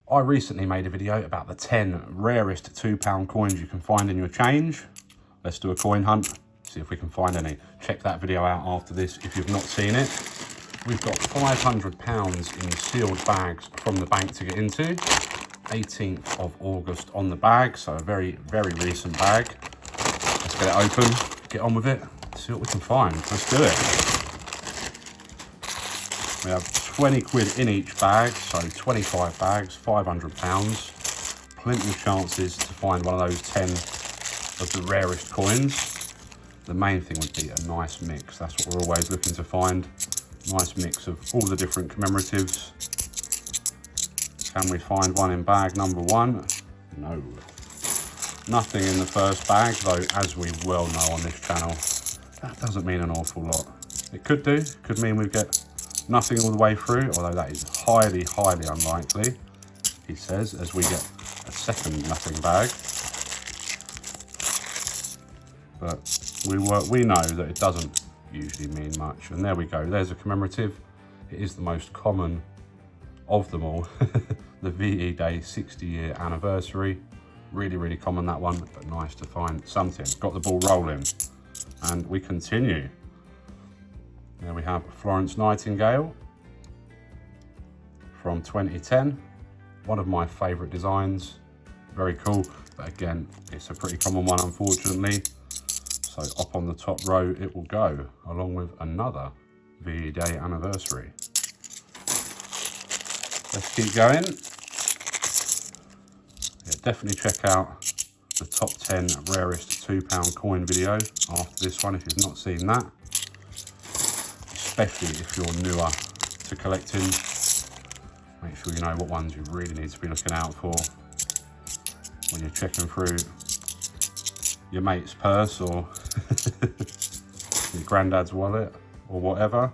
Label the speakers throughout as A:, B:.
A: I recently made a video about the 10 rarest £2 coins you can find in your change. Let's do a coin hunt, see if we can find any. Check that video out after this if you've not seen it. We've got £500 in sealed bags from the bank to get into. 18th of August on the bag, so a very, very recent bag. Let's get it open, get on with it, see what we can find. Let's do it. We have 20 quid in each bag, so 25 bags, £500. Plenty of chances to find one of those 10 of the rarest coins. The main thing would be a nice mix. That's what we're always looking to find. Nice mix of all the different commemoratives. Can we find one in bag number 1? No. Nothing in the first bag, though, as we well know on this channel, that doesn't mean an awful lot. It could do, could mean we get nothing all the way through, although that is highly, highly unlikely, he says, as we get a second nothing bag. But we know that it doesn't usually mean much. And there we go, there's a commemorative. It is the most common of them all. The VE Day 60-year anniversary. Really, really common, that one, but nice to find something. Got the ball rolling. And we continue. There we have Florence Nightingale from 2010. One of my favourite designs. Very cool, but again, it's a pretty common one, unfortunately. So up on the top row it will go, along with another VE Day anniversary. Let's keep going. Yeah, definitely check out the top 10 rarest £2 coin video after this one if you've not seen that. Especially if you're newer to collecting. Make sure you know what ones you really need to be looking out for when you're checking through your mate's purse or your granddad's wallet or whatever.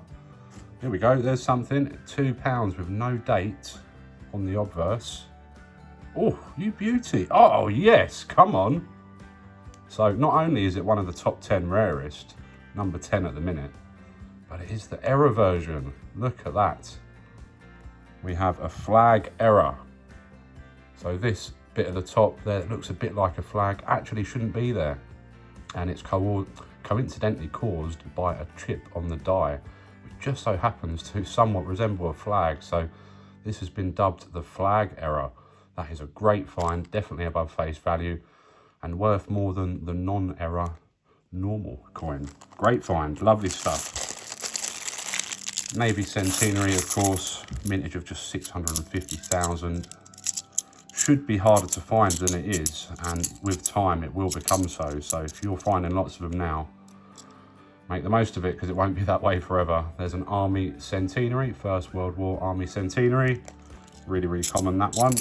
A: Here we go, there's something, £2 with no date on the obverse. Oh, you beauty. Oh yes, come on. So not only is it one of the top 10 rarest, number 10 at the minute, but it is the error version. Look at that. We have a flag error. So this bit at the top there looks a bit like a flag, actually shouldn't be there. And it's coincidentally caused by a chip on the die, which just so happens to somewhat resemble a flag. So this has been dubbed the flag error. That is a great find, definitely above face value, and worth more than the non-error normal coin. Great find, lovely stuff. Navy Centenary, of course, mintage of just 650,000. Should be harder to find than it is, and with time it will become so. So if you're finding lots of them now, make the most of it, because it won't be that way forever. There's an Army Centenary, First World War Army Centenary. Really, really common, that one.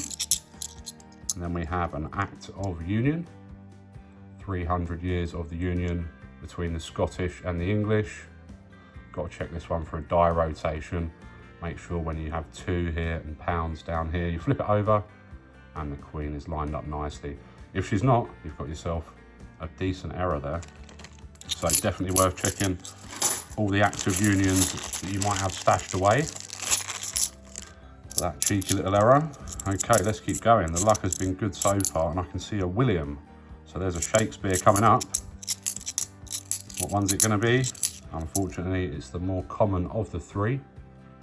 A: And then we have an Act of Union. 300 years of the Union between the Scottish and the English. Got to check this one for a die rotation. Make sure when you have 2 here and pounds down here, you flip it over and the Queen is lined up nicely. If she's not, you've got yourself a decent error there. So definitely worth checking all the active unions that you might have stashed away. That cheeky little error. Okay, let's keep going. The luck has been good so far, and I can see a William. So there's a Shakespeare coming up. What one's it going to be? Unfortunately, it's the more common of the 3.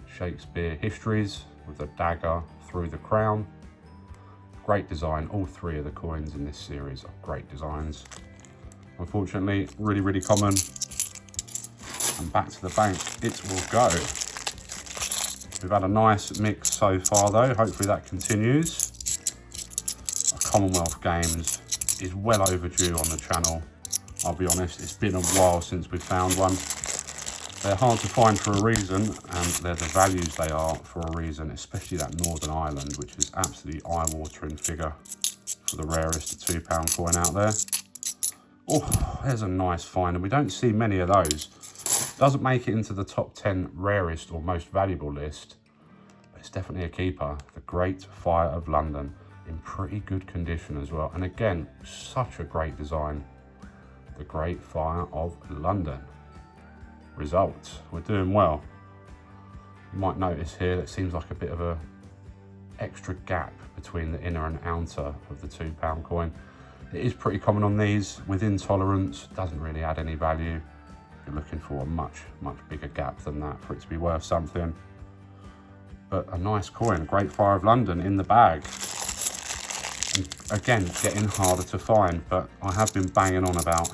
A: Shakespeare Histories with the dagger through the crown. Great design. All 3 of the coins in this series are great designs. Unfortunately, really, really common. And back to the bank it will go. We've had a nice mix so far though. Hopefully that continues. Commonwealth Games is well overdue on the channel. I'll be honest, it's been a while since we found one. They're hard to find for a reason, and they're the values they are for a reason, especially that Northern Ireland, which is absolutely eye-watering figure for the rarest £2 coin out there. Oh, there's a nice find, and we don't see many of those. Doesn't make it into the top 10 rarest or most valuable list, but it's definitely a keeper. The Great Fire of London, in pretty good condition as well. And again, such a great design. The Great Fire of London. Results, we're doing well. You might notice here that seems like a bit of a extra gap between the inner and outer of the £2 coin. It is pretty common on these. Within tolerance, doesn't really add any value. You're looking for a much bigger gap than that for it to be worth something. But a nice coin, Great Fire of London in the bag. And again, getting harder to find, but I have been banging on about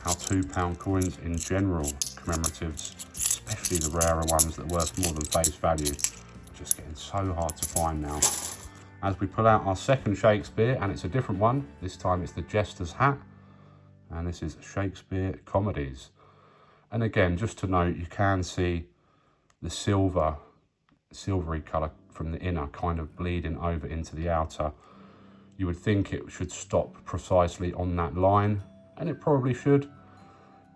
A: how £2 coins in general, commemoratives, especially the rarer ones that are worth more than face value, are just getting so hard to find now. As we pull out our second Shakespeare, and it's a different one. This time it's the Jester's hat, and this is Shakespeare Comedies. And again, just to note, you can see the silvery colour from the inner kind of bleeding over into the outer. You would think it should stop precisely on that line, and it probably should,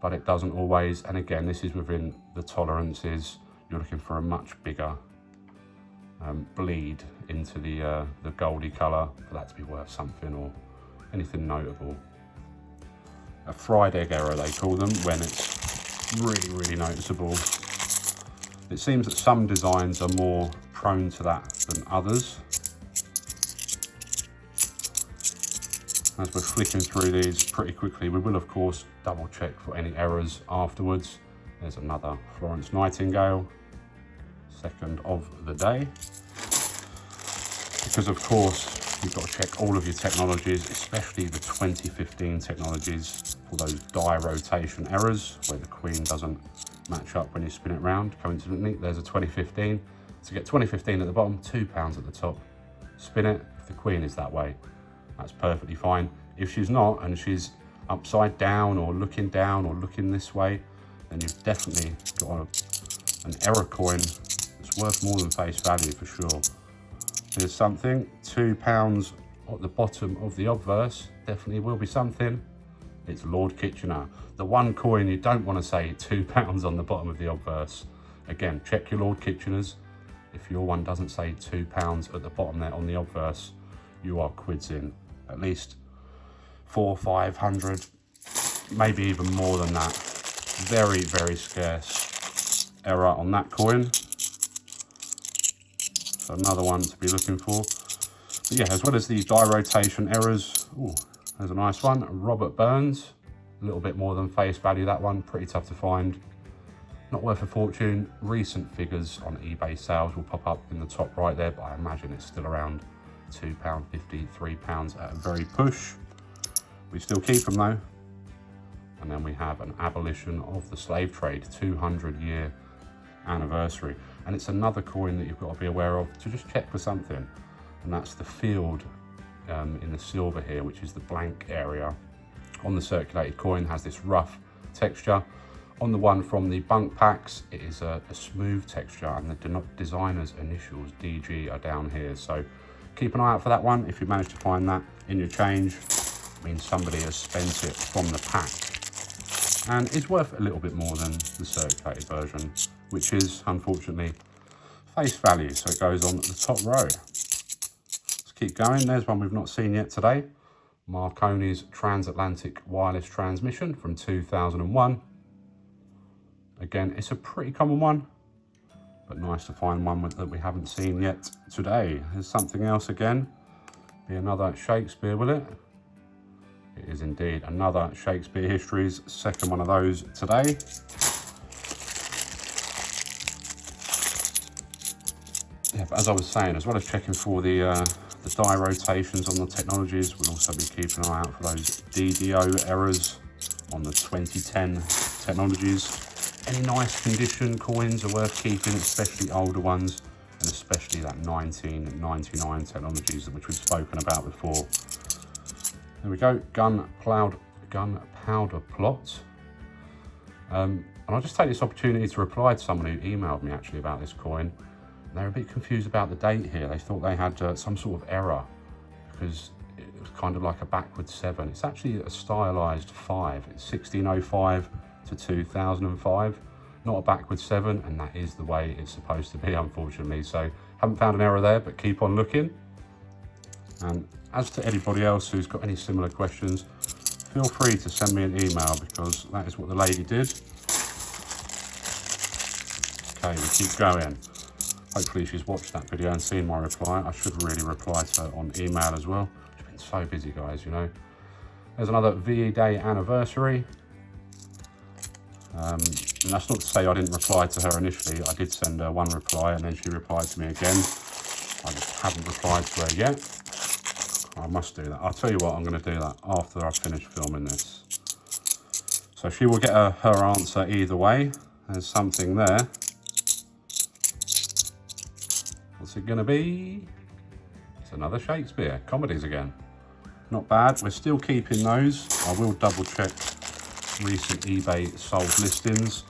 A: but it doesn't always. And again, this is within the tolerances. You're looking for a much bigger bleed into the goldy colour for that to be worth something or anything notable. A fried egg error, they call them, when it's really noticeable. It seems that some designs are more prone to that than others. As we're flicking through these pretty quickly, we will of course double check for any errors afterwards. There's another Florence Nightingale, second of the day. Because of course, you've got to check all of your technologies, especially the 2015 technologies, for those die rotation errors where the queen doesn't match up when you spin it round. Coincidentally, there's a 2015. To get 2015 at the bottom, £2 at the top. Spin it, if the queen is that way, that's perfectly fine. If she's not, and she's upside down or looking this way, then you've definitely got an error coin that's worth more than face value for sure. Here's something, £2 at the bottom of the obverse, definitely will be something. It's Lord Kitchener. The one coin you don't want to say £2 on the bottom of the obverse. Again, check your Lord Kitcheners. If your one doesn't say £2 at the bottom there on the obverse, you are quids in. At least 400-500, maybe even more than that. Very scarce error on that coin. So another one to be looking for. But yeah, as well as the die rotation errors, ooh, there's a nice one. Robert Burns, a little bit more than face value, that one, pretty tough to find. Not worth a fortune. Recent figures on eBay sales will pop up in the top right there, but I imagine it's still around £2.50, £3 at a very push. We still keep them though. And then we have an abolition of the slave trade, 200-year anniversary. And it's another coin that you've got to be aware of to just check for something. And that's the field in the silver here, which is the blank area. On the circulated coin has this rough texture. On the one from the bunk packs, it is a smooth texture, and the designer's initials, DG, are down here. So keep an eye out for that one. If you manage to find that in your change, it means somebody has spent it from the pack. And it's worth a little bit more than the circulated version, which is, unfortunately, face value. So it goes on the top row. Let's keep going. There's one we've not seen yet today. Marconi's transatlantic wireless transmission from 2001. Again, it's a pretty common one, but nice to find one that we haven't seen yet today. There's something else again. Be another Shakespeare, will it? It is indeed another Shakespeare Histories, second one of those today. Yeah, but as I was saying, as well as checking for the die rotations on the technologies, we'll also be keeping an eye out for those DDO errors on the 2010 technologies. Any nice condition coins are worth keeping, especially older ones, and especially that 1999 technologies which we've spoken about before. There we go, gunpowder plot. And I'll just take this opportunity to reply to someone who emailed me actually about this coin. They're a bit confused about the date here. They thought they had some sort of error because it was kind of like a backwards 7. It's actually a stylized 5. It's 1605 to 2005, not a backwards 7, and that is the way it's supposed to be, unfortunately. So haven't found an error there, but keep on looking. And as to anybody else who's got any similar questions, feel free to send me an email, because that is what the lady did. Okay, we keep going. Hopefully she's watched that video and seen my reply. I should really reply to her on email as well. She's been so busy, guys, you know. There's another VE Day anniversary. And that's not to say I didn't reply to her initially. I did send her one reply and then she replied to me again. I just haven't replied to her yet. I must do that. I'll tell you what, I'm going to do that after I've finished filming this. So she will get her answer either way. There's something there. What's it going to be? It's another Shakespeare. Comedies again. Not bad. We're still keeping those. I will double check recent eBay sold listings.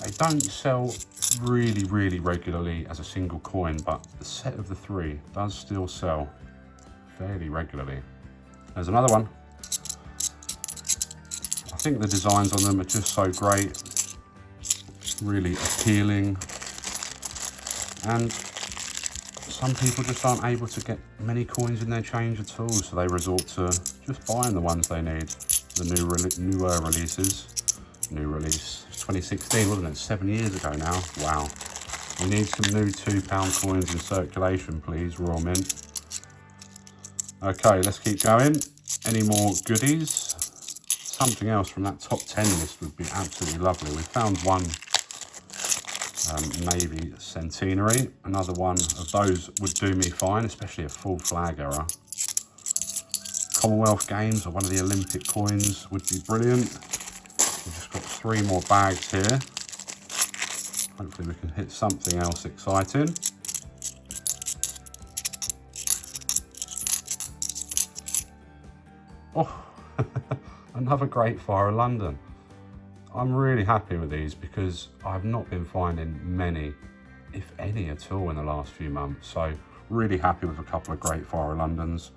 A: They don't sell really regularly as a single coin, but the set of the three does still sell fairly regularly. There's another one. I think the designs on them are just so great, really appealing, and some people just aren't able to get many coins in their change at all, so they resort to just buying the ones they need. The newer releases. New release, 2016, wasn't it? 7 years ago now. Wow. We need some new £2 coins in circulation, please, Royal Mint. Okay, let's keep going. Any more goodies? Something else from that top 10 list would be absolutely lovely. We found one Navy Centenary. Another one of those would do me fine, especially a full flag era. Commonwealth Games or one of the Olympic coins would be brilliant. We've just got 3 more bags here. Hopefully we can hit something else exciting. Oh, another Great Fire of London. I'm really happy with these because I've not been finding many, if any at all, in the last few months. So really happy with a couple of Great Fire of Londons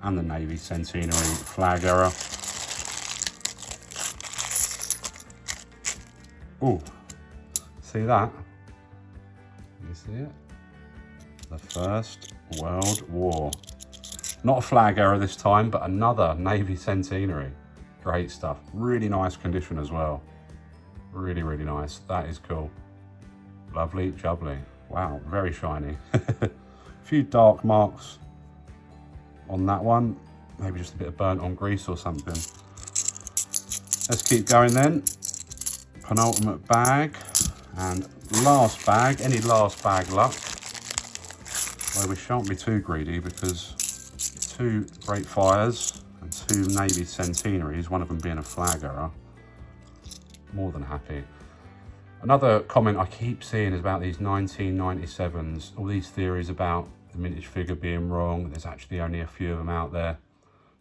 A: and the Navy Centenary flag era. Oh, see that? You see it? The First World War. Not a flag era this time, but another Navy Centenary. Great stuff. Really nice condition as well. Really nice. That is cool. Lovely jubbly. Wow, very shiny. A few dark marks on that one. Maybe just a bit of burnt on grease or something. Let's keep going then. Penultimate bag and last bag. Any last bag luck? Well, we shan't be too greedy because 2 Great Fires and 2 Navy Centenaries, one of them being a flag era. More than happy. Another comment I keep seeing is about these 1997s, all these theories about the mintage figure being wrong. There's actually only a few of them out there.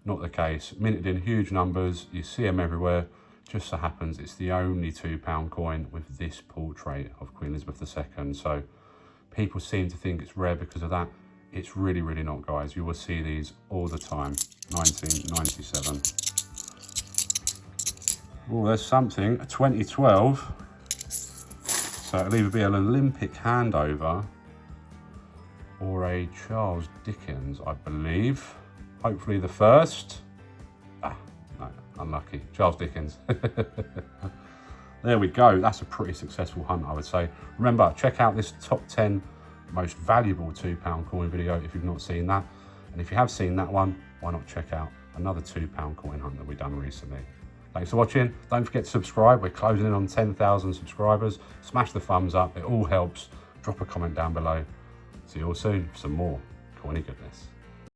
A: Not the case. Minted in huge numbers, you see them everywhere. Just so happens it's the only £2 coin with this portrait of Queen Elizabeth II. So people seem to think it's rare because of that. It's really not, guys. You will see these all the time. 1997. Oh, there's something. 2012. So it'll either be an Olympic Handover or a Charles Dickens, I believe. Hopefully the first. Ah, no, unlucky. Charles Dickens. There we go. That's a pretty successful hunt, I would say. Remember, check out this top 10 most valuable £2 coin video if you've not seen that. And if you have seen that one, why not check out another £2 coin hunt that we've done recently. Thanks for watching. Don't forget to subscribe. We're closing in on 10,000 subscribers. Smash the thumbs up. It all helps. Drop a comment down below. See you all soon for some more coiny goodness.